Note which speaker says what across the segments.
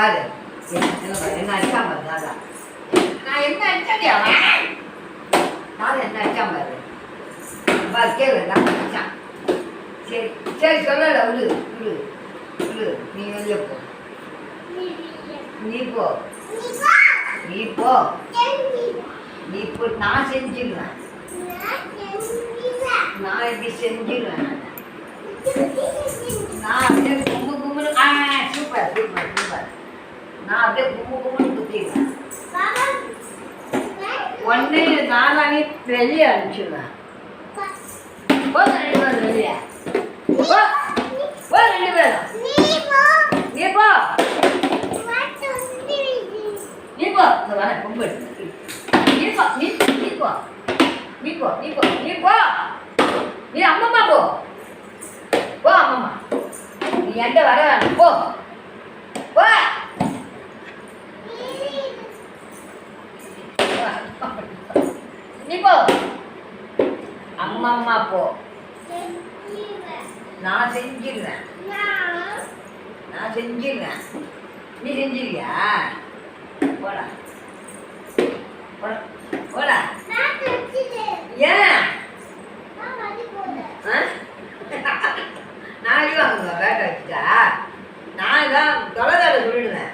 Speaker 1: பாரு என்ன அடிக்காம பாரு நான் என்ன அடிச்சடியா நான் என்ன அடிக்காம பாரு பாரு கேளு நான் அடிச்சான் சரி சரி சொல்லல விடு விடு விடு நீ வெளியே போ நீ போ நீ போ நீ போ நான் செஞ்சிருவேன் நான் இப்படி செஞ்சிருவேன் நான் அப்படியே கும்பு கும்புன்னு சூப்பர் சூப்பர் சூப்பர் நான் அப்படியே கும்பு கும்புன்னு குத்திடுவேன் ஒன்று நாளானே வெளியே அனுப்பிச்சிடுவேன் போ 2 பேரும் வெளியே போ போ 2 பேரும் நீ போ நீ போ இந்த வர கும்பு நீ போ நீ போ நீ போ நீ போ நீ போ நீ அம்மம்மா போ போ அம்மம்மா நீ என்கிட்ட வர வேணும் போ போ நீ போ அம்மம்மா போ நான் செஞ்சிருவேன் நான் செஞ்சிருவேன் நீ செஞ்சிருவியா போடா போடா போடா ஏன் நான் அடி வாங்குங்க பேட்டை வச்சுட்டா நான் தான் தொலைதார சொல்லிடுவேன்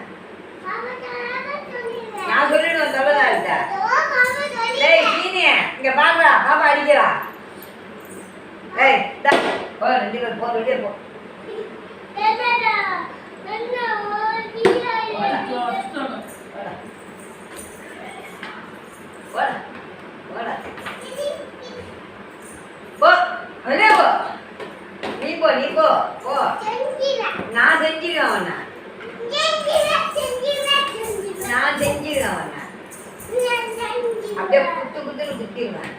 Speaker 1: நான் சொல்லிடுவேன் தொலைதாரிட்ட டேய் சீனிய இங்க பாக்குறா பாப்பா அடிக்கிறா டேய் போ 2 பேரும் போ வெளியே போ போடா போடா போ வெளியே போ நீ போ நீ போ போ நான் செஞ்சிருவேன் அவனை நான் செஞ்சிருவேன் அவனை அப்படியே குத்து குத்துன்னு குத்திடுவேன்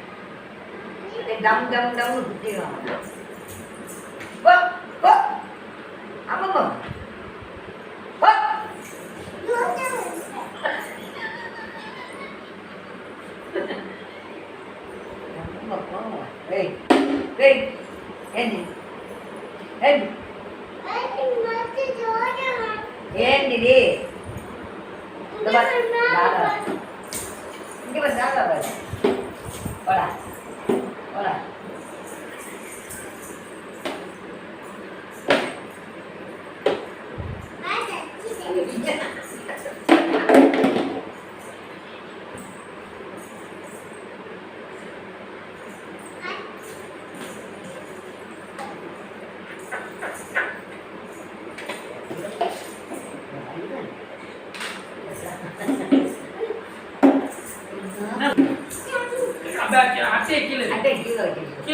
Speaker 1: டம் டம் டம்னு குத்திடுவேன் அவனை போ போ ஆமாம் போ போ ஏய் ஏய் ఏంది ఏంది ఏంటిది ఇంక దాకా పోడా పోడా
Speaker 2: அட்டை கீழே